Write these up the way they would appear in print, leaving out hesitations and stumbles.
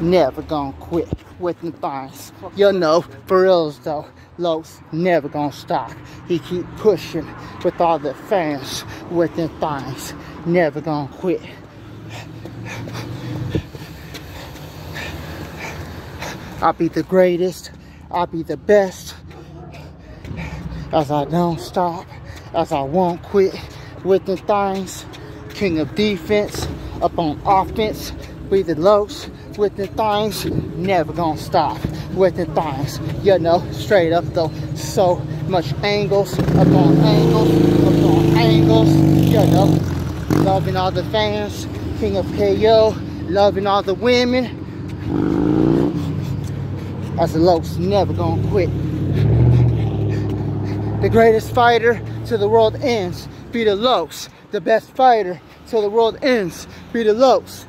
never gonna quit with the things. You know, for reals though, LOCS never gonna stop. He keep pushing with all the fans with the things. Never gonna quit. I'll be the greatest. I'll be the best. As I don't stop, as I won't quit with the things. King of defense, up on offense. Be the LOCS with the things. Never gonna stop with the things. You know, straight up though. So much angles, up on angles, up on angles. You know, loving all the fans. King of KO, loving all the women. As the LOCS, never gonna quit. The greatest fighter till the world ends, be the LOCS. The best fighter till the world ends, be the LOCS.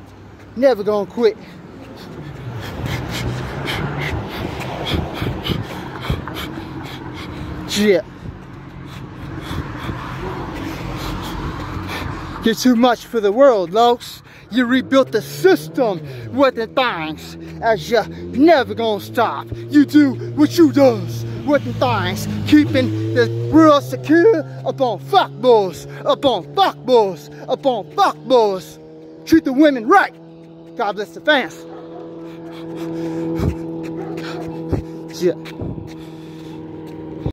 Never gonna quit. Yeah. You're too much for the world, LOCS. You rebuilt the system with the things. As you never gonna stop. You do what you does with the things. Keeping the world secure upon fuckballs. Upon fuckballs. Upon fuckballs. Treat the women right. God bless the fans. Yeah.